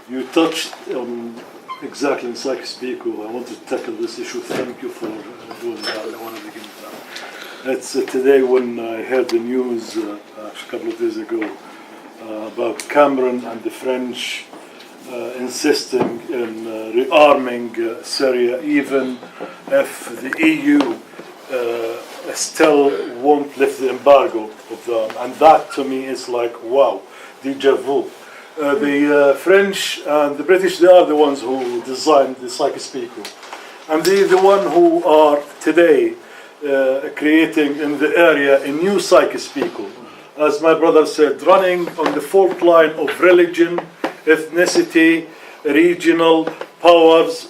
You touched on exactly in Psych-Speaker. I want to tackle this issue. Thank you for doing that. I want to begin with that. It's today when I heard the news a couple of days ago about Cameron and the French insisting in rearming Syria, even if the EU still won't lift the embargo of them. And that to me is like, wow, déjà vu. The French and the British, they are the ones who designed the Psych-Speaker. And they're the one who are today creating in the area a new Psych-Speaker. As my brother said, running on the fault line of religion, ethnicity, regional powers,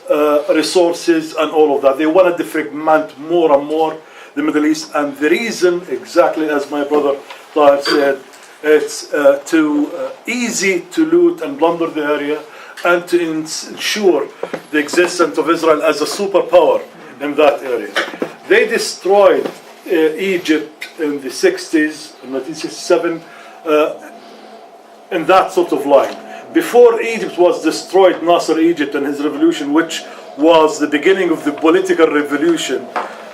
resources, and all of that. They wanted to fragment more and more the Middle East. And the reason, exactly as my brother Tahir said, it's too easy to loot and plunder the area and to ensure the existence of Israel as a superpower in that area. They destroyed Egypt in the 60s, in 1967, in that sort of line. Before Egypt was destroyed, Nasser Egypt and his revolution, which was the beginning of the political revolution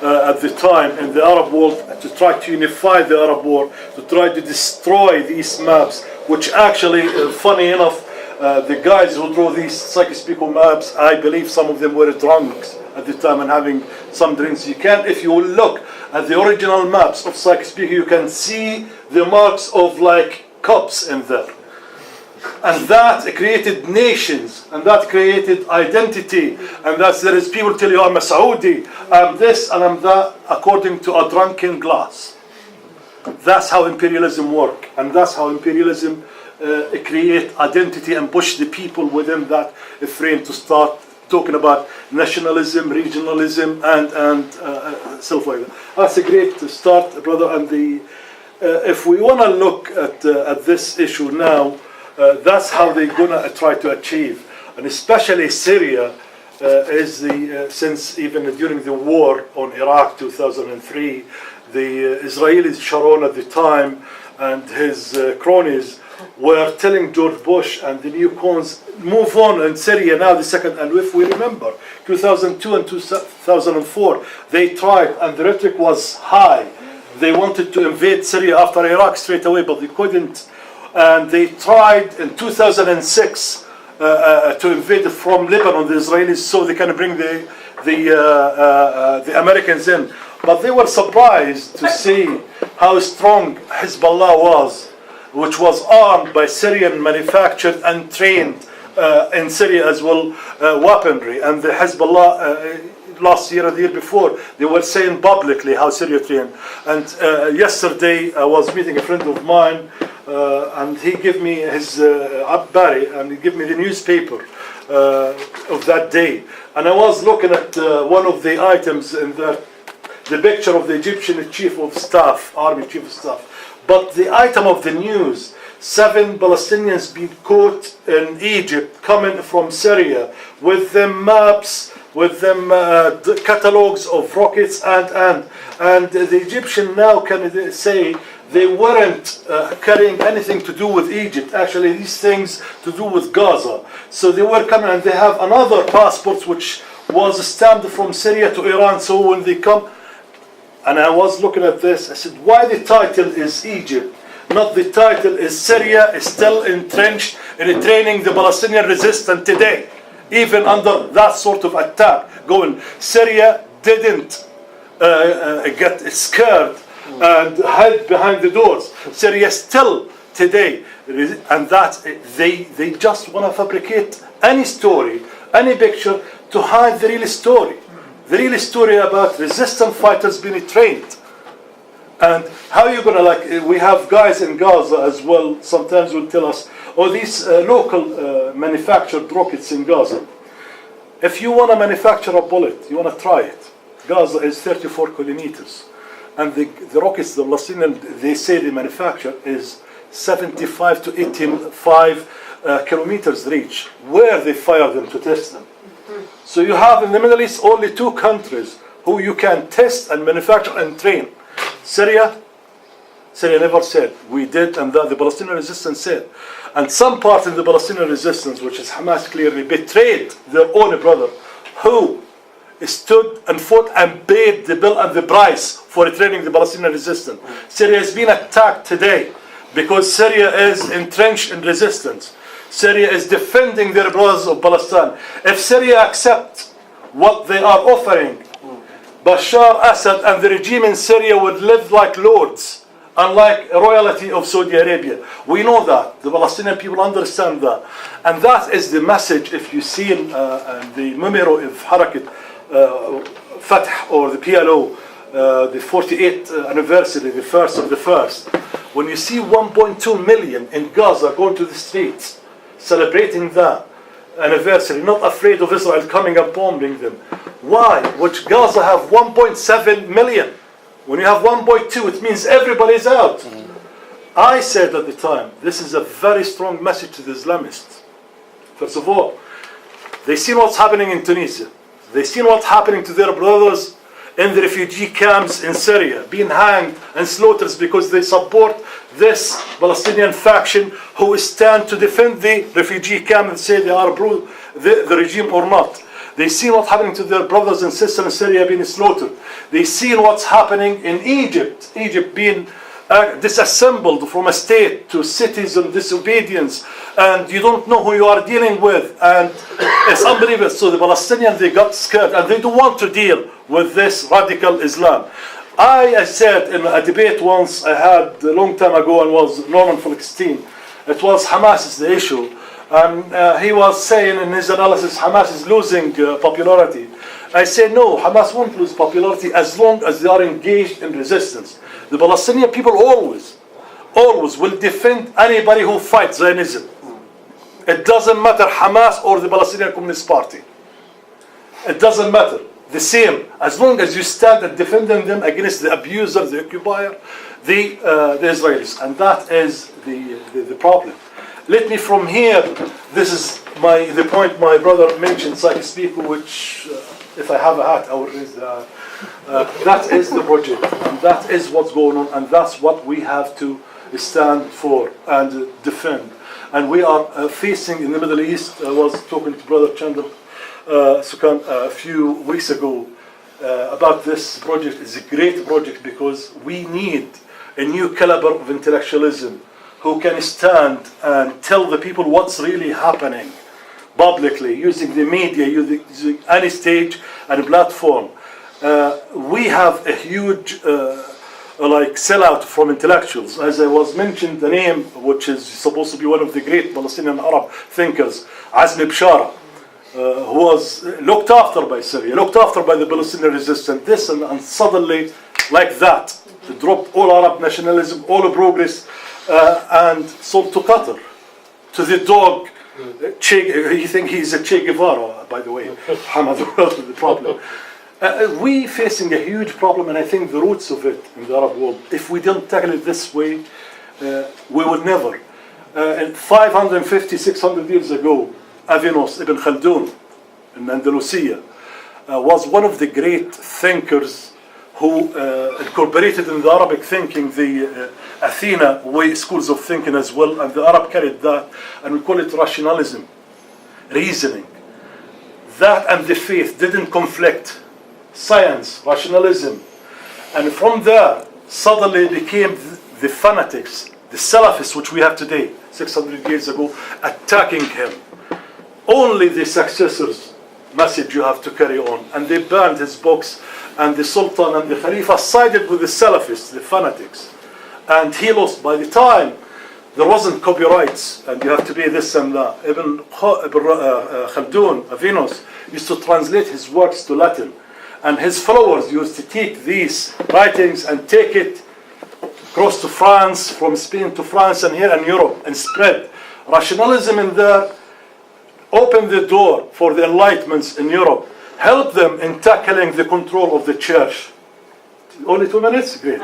at the time in the Arab world, to try to unify the Arab world, to try to destroy these maps, which actually, funny enough, the guys who drew these Psych-Speaker maps, I believe some of them were drunks at the time and having some drinks. You can, if you look at the original maps of Psych-Speaker, you can see the marks of like cups in there. And that created nations, and that created identity, and that's there is people tell you, I'm a Saudi, I'm this and I'm that, according to a drunken glass. That's how imperialism works, and that's how imperialism create identity and push the people within that frame to start talking about nationalism, regionalism, and stuff like that. That's a great start, brother. And if we want to look at this issue now, that's how they're gonna try to achieve, and especially Syria is since even during the war on Iraq 2003, the Israelis, Sharon at the time, and his cronies were telling George Bush and the new cons, move on in Syria now the second. And if we remember 2002 and 2004, they tried, and the rhetoric was high. They wanted to invade Syria after Iraq straight away, but they couldn't. And they tried in 2006 to invade from Lebanon, the Israelis, so they can bring the Americans in. But they were surprised to see how strong Hezbollah was, which was armed by Syrian manufactured and trained in Syria as well, weaponry. And the Hezbollah last year or the year before, they were saying publicly how Syria trained. And yesterday I was meeting a friend of mine, and he gave me his Barry, and he gave me the newspaper of that day. And I was looking at one of the items in the picture of the Egyptian chief of staff, army chief of staff. But the item of the news, 7 Palestinians being caught in Egypt coming from Syria with them maps, with them catalogs of rockets, and the Egyptian now can say they weren't carrying anything to do with Egypt. Actually, these things to do with Gaza. So they were coming, and they have another passport which was stamped from Syria to Iran. So when they come, and I was looking at this, I said, why the title is Egypt? Not the title is Syria is still entrenched in training the Palestinian Resistance today, even under that sort of attack going. Syria didn't get scared and hide behind the doors. Syria still today, and that they just want to fabricate any story, any picture to hide the real story. The real story about resistance fighters being trained. And how you gonna, like, we have guys in Gaza as well, sometimes will tell us, oh, these local manufactured rockets in Gaza. If you want to manufacture a bullet, you want to try it. Gaza is 34 kilometers. And the rockets, the Palestinian, they say they manufacture is 75 to 85 kilometers reach. Where they fire them to test them. So you have in the Middle East only 2 countries who you can test and manufacture and train. Syria Syria never said. We did, and that the Palestinian Resistance said. And some part in the Palestinian Resistance, which is Hamas, clearly betrayed their own brother, who stood and fought and paid the bill and the price for training the Palestinian Resistance. Syria has been attacked today because Syria is entrenched in resistance. Syria is defending their brothers of Palestine. If Syria accepts what they are offering, Bashar Assad and the regime in Syria would live like lords, unlike royalty of Saudi Arabia. We know that. The Palestinian people understand that. And that is the message, if you see in the Memero of Harakat Fatah or the PLO, the 48th anniversary, the first of the first, when you see 1.2 million in Gaza going to the streets, celebrating that anniversary, not afraid of Israel coming and bombing them. Why? Which Gaza have 1.7 million. When you have 1.2, it means everybody's out. I said at the time, this is a very strong message to the Islamists. First of all, they see what's happening in Tunisia. They see what's happening to their brothers in the refugee camps in Syria, being hanged and slaughtered because they support this Palestinian faction who stand to defend the refugee camp and say they are the regime or not. They see what's happening to their brothers and sisters in Syria being slaughtered. They see what's happening in Egypt. Egypt being disassembled from a state to cities and disobedience, and you don't know who you are dealing with, and it's unbelievable. So the Palestinians, they got scared and they don't want to deal with this radical Islam. I said in a debate once I had a long time ago, and was Norman Falkenstein, it was Hamas is the issue, and he was saying in his analysis Hamas is losing popularity. I said no, Hamas won't lose popularity as long as they are engaged in resistance. The Palestinian people always will defend anybody who fights Zionism. It doesn't matter Hamas or the Palestinian Communist Party. It doesn't matter. The same, as long as you stand and defending them against the abuser, the occupier, the Israelis, and that is the problem. Let me from here. This is the point my brother mentioned, psych-speaker, which if I have a hat, I will raise the. That is the project, and that is what's going on, and that's what we have to stand for and defend. And we are facing in the Middle East. I was talking to Brother Chandler Sukan a few weeks ago about this project. It's a great project because we need a new caliber of intellectualism who can stand and tell the people what's really happening publicly, using the media, using any stage and platform. We have a huge sellout from intellectuals. As I was mentioned, the name, which is supposed to be one of the great Palestinian Arab thinkers, Azmi Bishara, who was looked after by Syria, looked after by the Palestinian Resistance, this and suddenly, like that, to drop all Arab nationalism, all progress, and sold to Qatar, to the dog. He thinks he's a Che Guevara, by the way. Hamad, the problem. We facing a huge problem, and I think the roots of it in the Arab world, if we don't tackle it this way, we will never. And 550, 600 years ago, Avinos Ibn Khaldun in Andalusia was one of the great thinkers who incorporated in the Arabic thinking the Athena way schools of thinking as well, and the Arab carried that, and we call it rationalism, reasoning. That and the faith didn't conflict. Science, rationalism, and from there suddenly became the fanatics, the Salafists which we have today, 600 years ago, attacking him. Only the successors' message you have to carry on, and they burned his books, and the Sultan and the Khalifa sided with the Salafists, the fanatics, and he lost. By the time there wasn't copyrights, and you have to pay this and that, Ibn Khaldun, Avinos, used to translate his works to Latin. And his followers used to take these writings and take it across to France, from Spain to France and here in Europe, and spread rationalism in there, opened the door for the enlightenments in Europe, helped them in tackling the control of the church. Only 2 minutes? Great.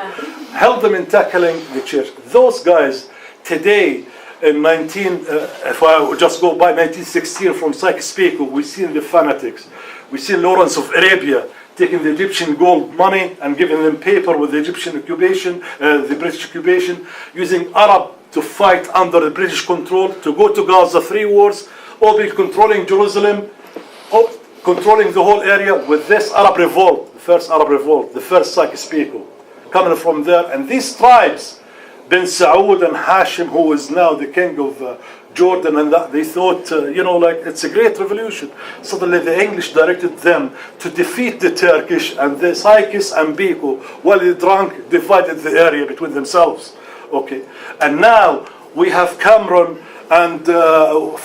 Helped them in tackling the church. Those guys today, if I just go by 1916 from Psych Speaker, we see the fanatics. We see Lawrence of Arabia taking the Egyptian gold money and giving them paper with the Egyptian occupation, the British occupation, using Arab to fight under the British control, to go to Gaza, 3 wars, all be controlling Jerusalem, controlling the whole area with this Arab revolt, the first Arab revolt, the first Sykes-Picot, coming from there. And these tribes, Ben Saud and Hashim, who is now the king of Jordan, and that they thought, like it's a great revolution. Suddenly the English directed them to defeat the Turkish, and the Sykes and Biko, while they drunk, divided the area between themselves. Okay, and now we have Cameron and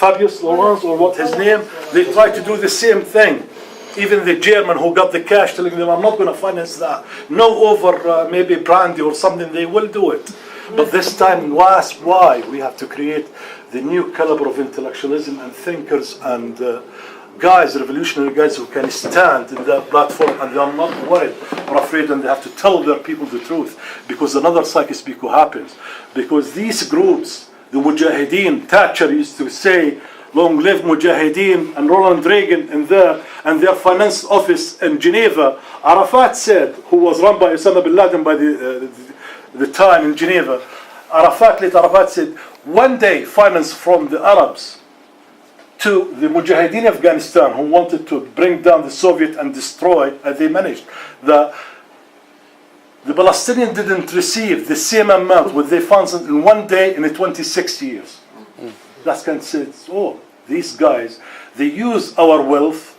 Fabius Lawrence, or what his name, they try to do the same thing. Even the German who got the cash telling them, I'm not going to finance that. No, over maybe brandy or something, they will do it. But this time, that's why we have to create the new caliber of intellectualism and thinkers and guys, revolutionary guys who can stand in that platform and they are not worried or afraid, and they have to tell their people the truth. Because another Sykes-Picot happens. Because these groups, the Mujahideen, Thatcher used to say, long live Mujahideen, and Ronald Reagan in there, and their finance office in Geneva, Arafat said, who was run by Osama bin Laden by the time in Geneva, Arafat said, one day finance from the Arabs to the Mujahideen of Afghanistan who wanted to bring down the Soviet and destroy, as they managed. The Palestinians didn't receive the same amount with their funds in one day in 26 years. That can say, oh, these guys, they use our wealth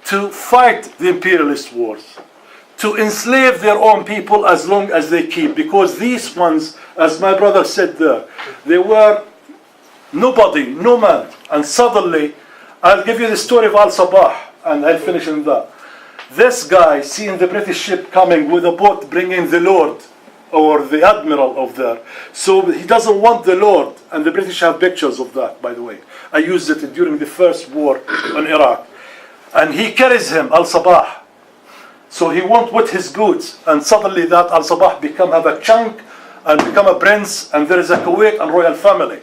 to fight the imperialist wars, to enslave their own people as long as they keep. Because these ones, as my brother said there, they were nobody, no man. And suddenly, I'll give you the story of Al-Sabah, and I'll finish in that. This guy, seeing the British ship coming with a boat bringing the Lord, or the Admiral of there. So he doesn't want the Lord, and the British have pictures of that, by the way. I used it during the first war in Iraq. And he carries him, Al-Sabah. So he went with his goods, and suddenly that Al-Sabah have a chunk, and become a prince, and there is a Kuwait and royal family.